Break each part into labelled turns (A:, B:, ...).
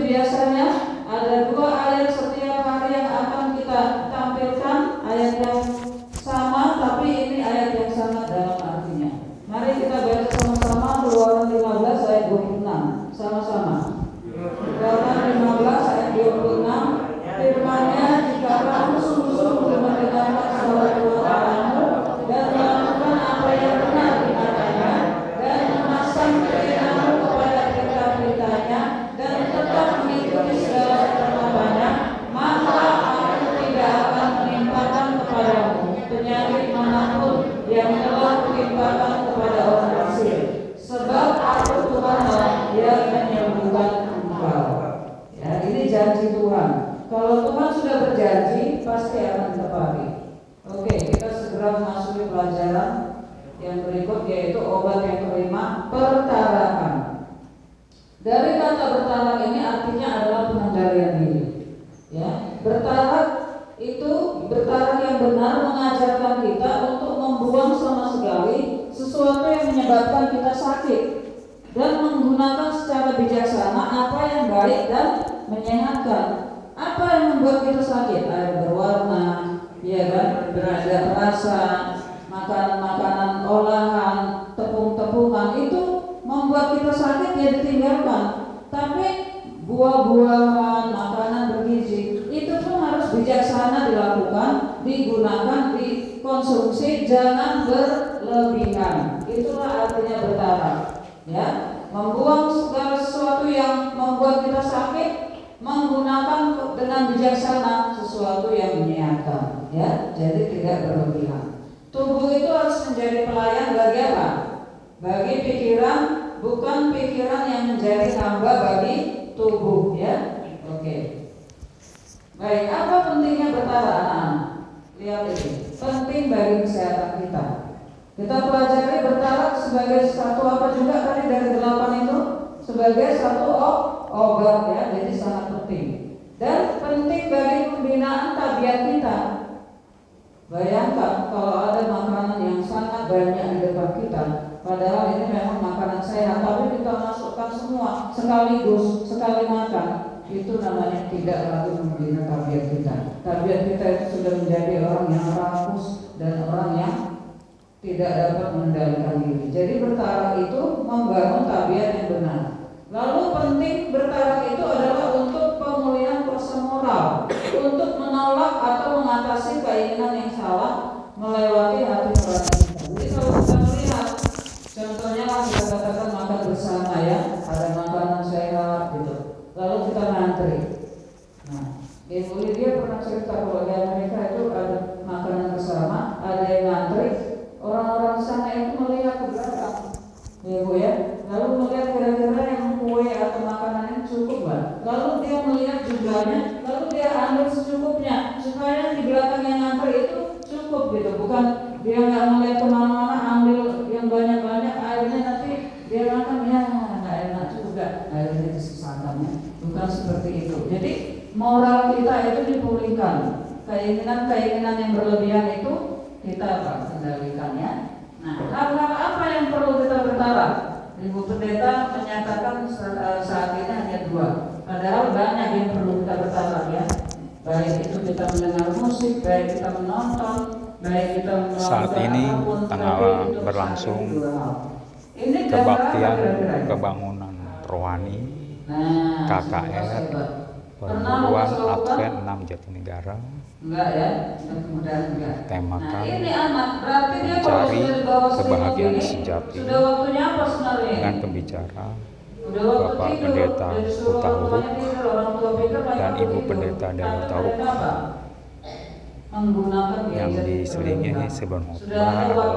A: biasanya ada 2 ayat setiap hari yang akan kita tampilkan, ayat yang sama tapi ini ayat yang sangat dalam artinya. Mari kita baca sama-sama Keluaran 15 ayat 26 sama-sama. Keluaran 15 ayat 26, firman-Nya, jika kamu sungguh-sungguh mendengarkan suara Tuhanmu dan melakukan apa yang benar di matanya dan memasang telingamu kepada perintah-perintahnya dan tetap mengikuti segala perintah-Nya, maka aku tidak akan menimpakan kepadamu penyakit manapun yang telah kutimpakan kepada orang Mesir, sebab aku Tuhanlah yang menyembuhkan engkau. Ya, ini janji Tuhan. Kalau Tuhan sudah berjanji, pasti akan ditepati. Oke, kita segera memasuki pelajaran yang berikut, yaitu obat yang kelima, pertarakan. Dari kata bertarak ini artinya adalah pengendalian diri. Ya, bertarak itu bertarak yang benar mengajarkan kita untuk membuang sama sekali sesuatu yang menyebabkan kita sakit dan menggunakan secara bijaksana apa yang baik dan menyehatkan. Apa yang membuat kita sakit? Air berwarna, ya kan, berada rasa, makanan-makanan olahan, tepung-tepungan itu membuat kita sakit, ya ditinggalkan. Tapi buah-buahan, makanan bergizi itu pun harus bijaksana dilakukan, digunakan, dikonsumsi, jangan berlebihan. Itulah artinya bertarak. Ya, membuang segala sesuatu yang membuat kita sakit, menggunakan dengan bijaksana sesuatu yang menyehatkan. Ya, jadi tidak berlebihan. Tubuh itu harus menjadi pelayan bagi apa? Bagi pikiran, bukan pikiran yang menjadi hamba bagi tubuh. Ya, oke. Baik, apa pentingnya bertarak? Lihat ini, penting bagi kesehatan kita. Kita pelajari bertarak sebagai satu apa juga tadi dari 8 itu, sebagai satu obat, ya, jadi sangat penting. Dan penting bagi pembinaan tabiat kita. Bayangkan kalau ada makanan yang sangat banyak di depan kita, padahal ini memang makanan sehat, tapi kita masukkan semua sekaligus, sekali makan, itu namanya tidak lagi membina tabiat kita. Tabiat kita itu sudah menjadi orang yang rakus dan orang yang tidak dapat mengendalikan diri. Jadi bertarak itu membangun tabiat yang benar. Lalu penting bertarak itu adalah untuk pemulihan kuasa moral, untuk menolak atau mengatasi keinginan yang salah melewati hati nurani kita. Jadi kalau kita melihat, contohnya lah kita katakan makan bersama, ya, ada makanan sehat gitu, lalu kita ngantri. Nah, Ibu Lydia pernah cerita kalau di Amerika itu ada makanan bersama, ada yang ngantri, orang-orang sana itu melihat ke belakang, ya Bu ya, lalu melihat kira-kira yang kue atau makanan yang cukup nggak, lalu dia melihat jumlahnya, lalu dia ambil secukupnya supaya di belakang yang ngantri itu cukup gitu, bukan dia nggak melihat kemana-mana ambil yang banyak-banyak, akhirnya nanti dia makan, ya nggak enak juga, akhirnya disesatkannya. Bukan seperti itu. Jadi moral kita itu dipulihkan, keinginan-keinginan yang berlebihan itu kita kendalikannya. Nah, hal-hal apa yang perlu kita bertarak? Ibu Pendeta menyatakan saat ini hanya 2. Padahal banyak yang perlu kita bertarak, ya. Baik itu kita mendengar musik, baik kita menonton, baik kita melakukan
B: saat ini
A: apapun,
B: tengah berlangsung kebaktian kebangunan rohani KKR Perguruan Advent 6 Jatinegara.
A: Enggak, ya, mudah-mudahan enggak.
B: Temakan
A: Nah, ini anak, berarti dia
B: mencari
A: kalau sudah di bawah
B: kebahagiaan
A: ini,
B: sejati
A: sudah waktunya apa sebenarnya?
B: dengan pembicara
A: Udah waktu
B: Bapak
A: tidur,
B: Pendeta
A: udah disuruh
B: Huta Huruf
A: waktunya tidur, orang tua pikir banyak
B: dan Ibu
A: tidur.
B: Pendeta Deli Huta Huruf.
A: Apa? Menggunakan
B: Yang
A: gadget
B: diselingi
A: berlebihan.
B: sebelum
A: Sudah
B: khotbah
A: ada waktu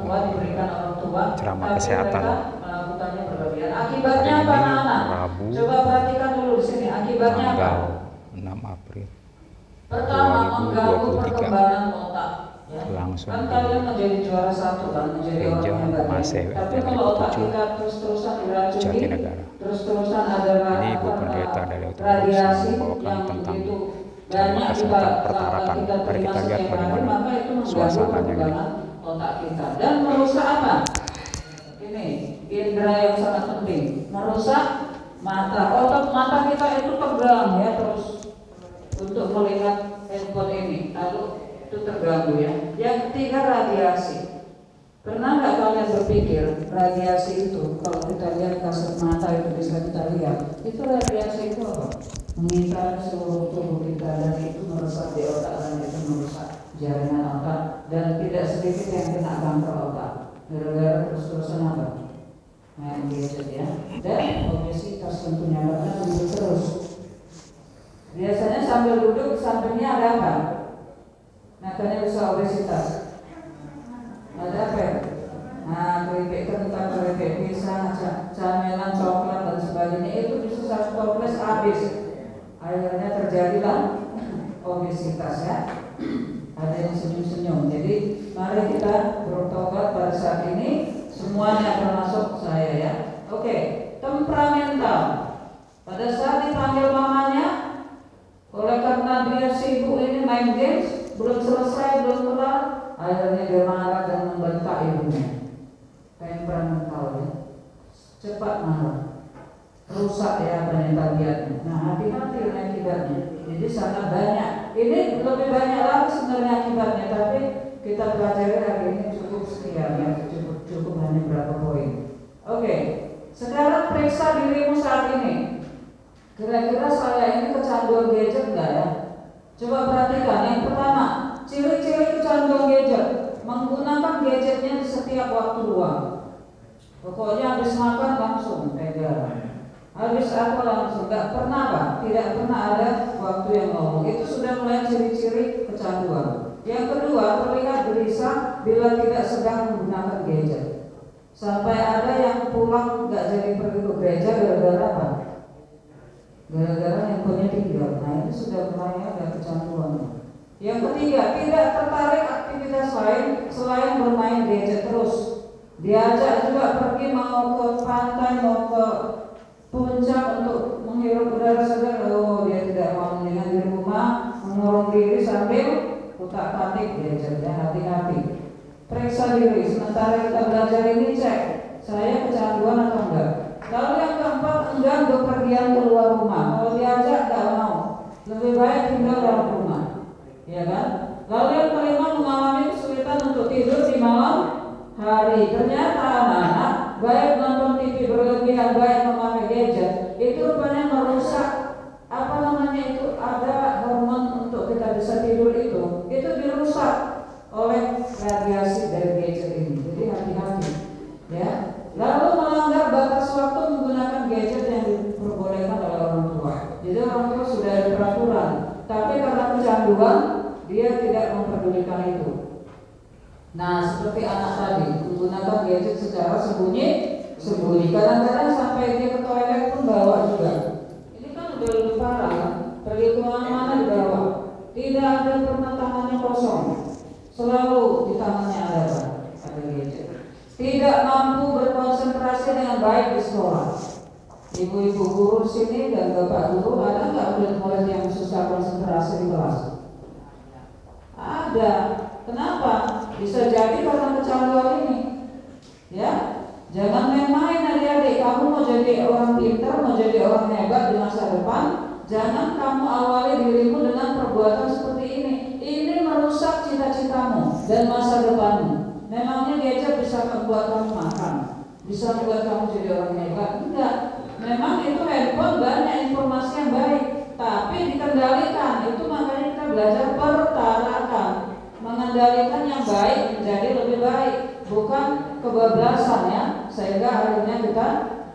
B: adalah
A: diberikan orang tua,
B: ceramah
A: tapi
B: kesehatan.
A: mereka melakukannya berlebihan. Akibatnya
B: Hari
A: apa,
B: ini
A: anak?
B: Rabu,
A: Coba perhatikan dulu di sini. Akibatnya apa?
B: tanggal 6 April
A: Pertama, mengganggu
B: 2023.
A: perkembangan otak. Ya.
B: Langsung
A: Kan
B: di
A: kalian menjadi juara 1 kan, menjadi orang
B: Gereja
A: hebat.
B: Masih
A: Tapi
B: Deli
A: kalau otak
B: 7
A: kita terus-terusan diracuni,
B: Jatinegara.
A: terus-terusan ada
B: Ini Ibu Pendeta Deli Huta Huruf
A: radiasi
B: membawakan
A: yang
B: tentang
A: begitu
B: ceramah
A: banyak
B: kesehatan
A: kita
B: pertarakan. Mari kita
A: terima
B: lihat
A: setiap hari,
B: bagaimana
A: maka itu mengganggu
B: suasananya ini.
A: perkembangan otak kita dan merusak apa? Ini indera yang sangat penting, merusak mata. Otot mata mata kita itu tegang ya terus untuk melihat handphone ini, lalu itu terganggu ya. Yang ketiga radiasi. Pernah nggak kalian berpikir radiasi itu kalau kita lihat kasat mata itu bisa kita lihat itu radiasi itu apa? Mengintai seluruh tubuh kita dan itu meresap di otak dan itu merusak jaringan otak dan tidak sedikit yang kena kanker otak. Gara-gara terus-terusan apa? Main gadget ya. Dan obesitas tentunya karena duduk terus. Biasanya sambil duduk sampingnya ada apa? Makanya bisa obesitas. Ada apa ya? Nah, keripik kentang, keripik pisang, camilan, coklat dan sebagainya itu bisa satu toples habis. Akhirnya terjadilah obesitas ya. Ada yang senyum-senyum. Jadi mari kita bertobat pada saat ini. Semuanya termasuk saya ya. Oke, temperamental. Pada saat dipanggil mamanya, oleh karena dia sibuk ini main games, belum selesai, belum kelar, akhirnya dia marah dan membentak ibunya. Temperamental ya. Cepat marah. Rusak ya tabiatnya. Nah, hati-hati akibatnya. Jadi sangat banyak. Ini lebih banyak lagi sebenarnya akibatnya, tapi kita pelajari hari ini cukup sekian ya, cukup hanya berapa poin. Oke, sekarang periksa dirimu saat ini. Kira-kira saya ini kecanduan gadget enggak ya? Coba perhatikan. Yang pertama, ciri-ciri kecanduan gadget. Menggunakan gadgetnya di setiap waktu luang. Pokoknya habis makan langsung pegang. Habis apa langsung, gak pernah Pak, tidak pernah ada waktu yang ngomong. Itu sudah mulai ciri-ciri kecanduan. Yang kedua, terlihat gelisah bila tidak sedang menggunakan gadget. Sampai ada yang pulang gak jadi pergi ke gereja gara-gara apa? Gara-gara handphonenya tinggal. Nah itu sudah mulai ada kecanduan. Yang ketiga, tidak tertarik aktivitas lain selain bermain gadget terus. Diajak juga pergi mau ke pantai, mau ke puncak untuk menghirup udara segar, dia tidak mau, dengan di rumah mengurung diri sambil utak-atik gadgetnya. Hati-hati, periksa diri. Sementara kita belajar ini, cek saya kecanduan atau enggak. Lalu yang keempat, enggan bepergian keluar rumah. Kalau diajak enggak mau, lebih baik tinggal dalam rumah, ya kan? Lalu yang kelima, mengalami kesulitan untuk tidur di malam hari. Ternyata anak-anak baik nonton TV berlebihan, baik memakai gadget, itu rupanya merusak itu ada hormon untuk kita bisa tidur itu dirusak oleh radiasi dari gadget ini. Jadi hati-hati ya. Lalu melanggar batas waktu menggunakan gadget yang diperbolehkan oleh orang tua. Jadi orang tua sudah ada peraturan, tapi karena kecanduan dia tidak memperdulikan itu. Nah, seperti anak tadi menggunakan gadget secara sembunyi. Kadang-kadang sampai dia ke toilet pun bawa juga. Ini kan udah lebih parah ya. Pergi kemana-mana dibawa. Tidak ada pernah tangannya kosong. Selalu di tangannya ada gadget. Tidak mampu berkonsentrasi dengan baik di sekolah. Ibu-ibu guru sini dan bapak guru, ada nggak murid-murid yang susah konsentrasi di kelas? Ada. Kenapa? Bisa jadi karena kecanduan ini. Ya, jangan main-main adik-adik. Kamu mau jadi orang pintar, mau jadi orang hebat di masa depan, jangan kamu awali dirimu dengan perbuatan seperti ini. Ini merusak cita-citamu dan masa depanmu. Memangnya gadget bisa membuat kamu makan, bisa membuat kamu jadi orang hebat? Enggak. Memang itu handphone banyak informasi yang baik, tapi dikendalikan. Itu makanya kita belajar pertarakan. Mengendalikan yang baik menjadi lebih baik, bukan kebablasan ya, sehingga akhirnya kita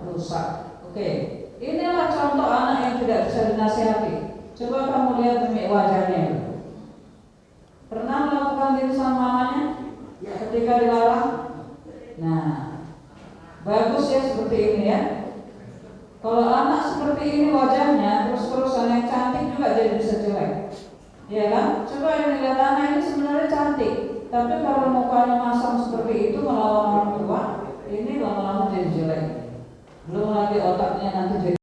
A: rusak. Oke, inilah contoh anak yang tidak bisa dinasihati. Coba kamu lihat demi wajahnya. Pernah melakukan itu sama mamanya ketika dilarang? Nah, bagus ya seperti ini ya. Kalau anak seperti ini wajahnya terus-terusan, yang cantik juga jadi bisa jelek. Ya kan? Coba yang lihat anak ini sebenarnya cantik, tapi kalau mukanya masam seperti itu melawan orang tua, ini lama-lama jadi jelek. Belum lagi otaknya nanti jadi